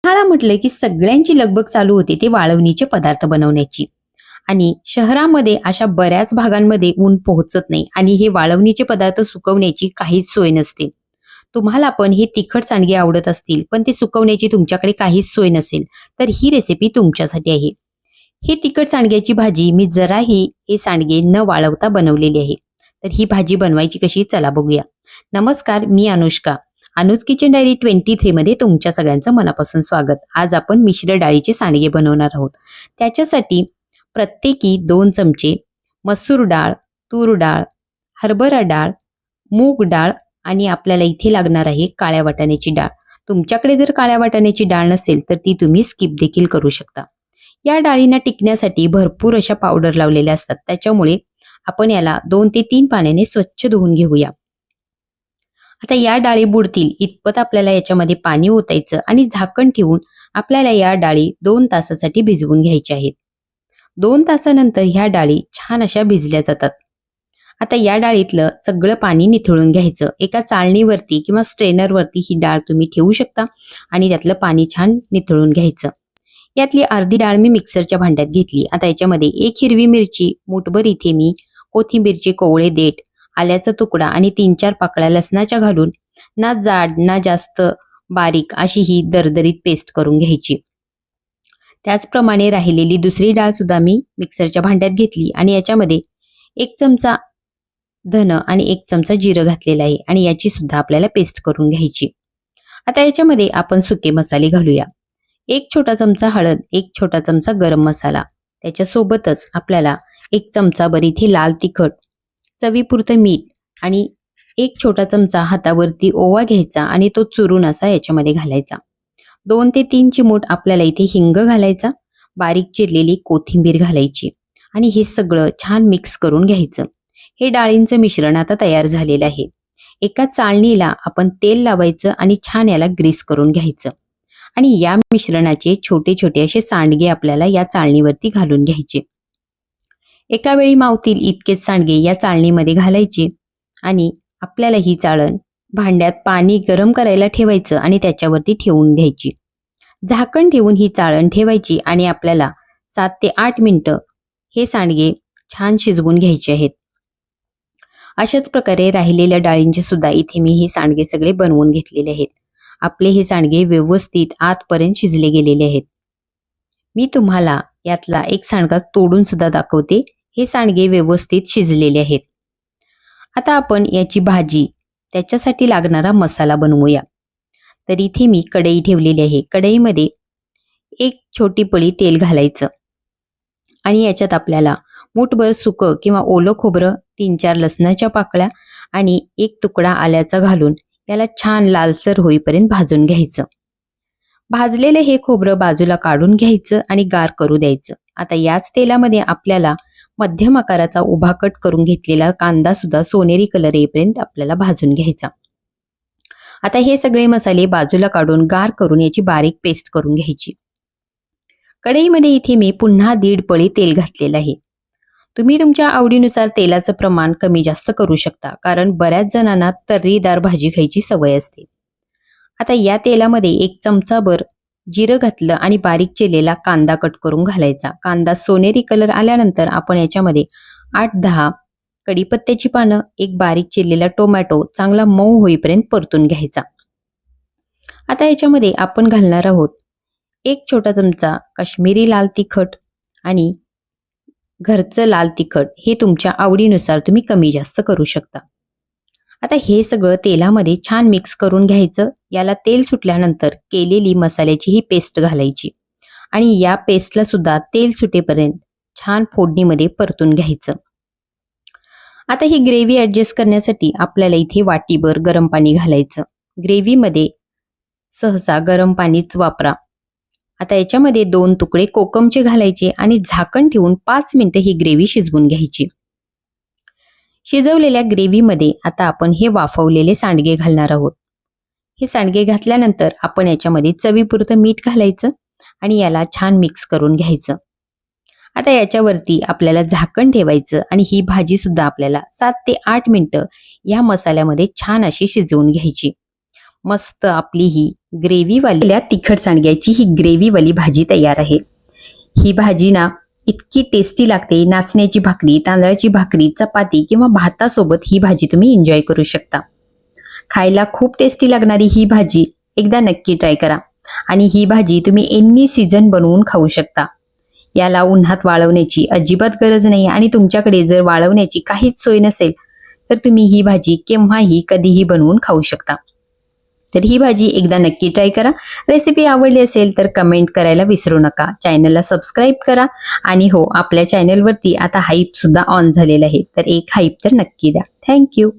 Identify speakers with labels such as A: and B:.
A: उन्हाळा म्हटलं की सगळ्यांची लगबग चालू होते ते वाळवणीचे पदार्थ बनवण्याची. आणि शहरामध्ये अशा बऱ्याच भागांमध्ये ऊन पोहोचत नाही आणि हे वाळवणीचे पदार्थ सुकवण्याची काहीच सोय नसते. तुम्हाला पण हे तिखट सांडगे आवडत असतील पण ते सुकवण्याची तुमच्याकडे काहीच सोय नसेल, तर ही रेसिपी तुमच्यासाठी आहे. ही तिखट सांडग्याची भाजी मी जराही हे सांडगे न वाळवता बनवलेली आहे. तर ही भाजी बनवायची कशी, चला बघूया. नमस्कार, मी अनुष्का. अनुज किचन डायरी 23 मध्ये तुमच्या सगळ्यांचं मनापासून स्वागत. आज आपण मिश्र डाळीचे सांडगे बनवणार आहोत. त्याच्यासाठी प्रत्येकी 2 चमचे मसूर डाळ, तूर डाळ, हरभरा डाळ, मूग डाळ आणि आपल्याला इथे लागणार आहे काळ्या वाटाण्याची डाळ. तुमच्याकडे जर काळ्या वाटाण्याची डाळ नसेल तर ती तुम्ही स्किप देखील करू शकता. या डाळींना टिकण्यासाठी भरपूर अशा पावडर लावलेल्या असतात, त्याच्यामुळे आपण याला 2 ते 3 पाण्याने स्वच्छ धुवून घेऊया. आता या डाळी बुडतील इतपत आपल्याला याच्यामध्ये पाणी ओतायचं आणि झाकण ठेवून आपल्याला या डाळी 2 तासासाठी भिजवून घ्यायच्या आहेत. 2 तासानंतर ह्या डाळी छान अशा भिजल्या जातात. आता या डाळीतलं सगळं पाणी निथळून घ्यायचं. एका चाळणीवरती किंवा स्ट्रेनरवरती ही डाळ तुम्ही ठेवू शकता आणि त्यातलं पाणी छान निथळून घ्यायचं. यातली अर्धी डाळ मी मिक्सरच्या भांड्यात घेतली. आता याच्यामध्ये 1 हिरवी मिरची, मूठभर इथे मी कोथिंबीरचे कोवळे देठ, आल्याचा तुकडा आणि 3-4 पाकळ्या लसणाच्या घालून ना जाड ना जास्त बारीक अशी ही दरदरीत पेस्ट करून घ्यायची. त्याचप्रमाणे राहिलेली दुसरी डाळ सुद्धा मी मिक्सरच्या भांड्यात घेतली आणि याच्यामध्ये 1 चमचा धन आणि 1 चमचा जिरं घातलेलं आहे आणि याची सुद्धा आपल्याला पेस्ट करून घ्यायची. आता याच्यामध्ये आपण सुके मसाले घालूया. 1 छोटा चमचा हळद, 1 छोटा चमचा गरम मसाला, त्याच्यासोबतच आपल्याला 1 चमचाभर इथे लाल तिखट, चवीपुरतं मीठ आणि 1 छोटा चमचा हातावरती ओवा घ्यायचा आणि तो चुरून असा याच्यामध्ये घालायचा. 2 ते 3 चिमूट आपल्याला इथे हिंग घालायचा, बारीक चिरलेली कोथिंबीर घालायची आणि हे सगळं छान मिक्स करून घ्यायचं. हे डाळींचं मिश्रण आता तयार झालेलं आहे. एका चाळणीला आपण तेल लावायचं आणि छान याला ग्रीस करून घ्यायचं आणि या मिश्रणाचे छोटे छोटे असे सांडगे आपल्याला या चाळणीवरती घालून घ्यायचे. एका वेळी मावतील इतकेच सांडगे या चाळणीमध्ये घालायचे आणि आपल्याला ही चाळण भांड्यात पाणी गरम करायला ठेवायचं आणि त्याच्यावरती ठेवून घ्यायची. झाकण ठेवून ही चाळण ठेवायची आणि आपल्याला 7 ते 8 मिनिटं हे सांडगे छान शिजवून घ्यायचे आहेत. अशाच प्रकारे राहिलेल्या डाळींचे सुद्धा इथे मी हे सांडगे सगळे बनवून घेतलेले आहेत. आपले हे सांडगे व्यवस्थित आतपर्यंत शिजले गेलेले आहेत. मी तुम्हाला यातला एक सांडगा तोडून सुद्धा दाखवते. हे सांडगे व्यवस्थित शिजलेले आहेत. आता आपण याची भाजी, त्याच्यासाठी लागणारा मसाला बनवूया. तर इथे मी कढई ठेवलेली आहे. कढईमध्ये 1 छोटी पळी तेल घालायचं आणि याच्यात आपल्याला मूठभर सुकं किंवा ओलं खोबरं, 3-4 लसणाच्या पाकळ्या आणि 1 तुकडा आल्याचा घालून याला छान लालसर होईपर्यंत भाजून घ्यायचं. भाजलेले हे खोबरं बाजूला काढून घ्यायचं आणि गार करू द्यायचं. आता याच तेलामध्ये आपल्याला मध्यम आकाराचा उभा कट करून घेतलेला कांदा सुद्धा सोनेरी कलर येईपर्यंत आपल्याला भाजून घ्यायचा. आता हे सगळे मसाले बाजूला काढून गार करून याची बारीक पेस्ट करून घ्यायची. कढईमध्ये इथे मी पुन्हा 1.5 पळी तेल घातलेलं आहे. तुम्ही तुमच्या आवडीनुसार तेलाचं प्रमाण कमी जास्त करू शकता, कारण बऱ्याच जणांना तर्रीदार भाजी खायची सवय असते. आता या तेलामध्ये 1 चमचाभर जिरं घातलं आणि बारीक चिरलेला कांदा कट करून घालायचा. कांदा सोनेरी कलर आल्यानंतर आपण याच्यामध्ये 8-10 कढीपत्त्याची पानं, 1 बारीक चिरलेला टोमॅटो चांगला मऊ होईपर्यंत परतून घ्यायचा. आता याच्यामध्ये आपण घालणार आहोत 1 छोटा चमचा काश्मीरी लाल तिखट आणि घरचं लाल तिखट. हे तुमच्या आवडीनुसार तुम्ही कमी जास्त करू शकता. आता हे सगळं तेलामध्ये छान मिक्स करून घ्यायचं. याला तेल सुटल्यानंतर केलेली मसाल्याची ही पेस्ट घालायची आणि या पेस्टला सुद्धा तेल सुटेपर्यंत छान फोडणीमध्ये परतून घ्यायचं. आता ही ग्रेव्ही ऍडजस्ट करण्यासाठी आपल्याला इथे वाटीभर गरम पाणी घालायचं. ग्रेव्हीमध्ये सहसा गरम पाणीच वापरा. आता याच्यामध्ये 2 तुकडे कोकमचे घालायचे आणि झाकण ठेवून 5 मिनिटं ही ग्रेव्ही शिजवून घ्यायची. शिजवलेल्या ग्रेव्हीमध्ये आता आपण हे वाफवलेले सांडगे घालणार आहोत. हे सांडगे घातल्यानंतर आपण याच्यामध्ये चवीपुरतं मीठ घालायचं आणि याला छान मिक्स करून घ्यायचं. आता याच्यावरती आपल्याला झाकण ठेवायचं आणि ही भाजी सुद्धा आपल्याला 7 ते 8 मिनिटं या मसाल्यामध्ये छान अशी शिजवून घ्यायची. मस्त आपली ही ग्रेव्हीवाली तिखट सांडग्याची ही ग्रेव्हीवाली भाजी तयार आहे. ही भाजी ना इतकी टेस्टी लागते. नाचण्याची भाकरी, तांदळाची भाकरी, चपाती किंवा भातासोबत ही भाजी तुम्ही एन्जॉय करू शकता. खायला खूप टेस्टी लागणारी ही भाजी एकदा नक्की ट्राय करा. आणि ही भाजी तुम्ही एनी सीझन बनवून खाऊ शकता. याला उन्हात वाळवण्याची अजिबात गरज नाही आणि तुमच्याकडे जर वाळवण्याची काहीच सोय नसेल तर तुम्ही ही भाजी केव्हाही कधीही बनवून खाऊ शकता. तर ही भाजी एकदा नक्की ट्राय करा. रेसिपी आवडली असेल तर कमेंट करायला विसरू नका. चॅनलला सबस्क्राईब करा आणि हो, आपल्या चॅनलवरती आता हाईप सुद्धा ऑन झालेलं आहे, तर एक हाईप तर नक्की द्या. थँक्यू.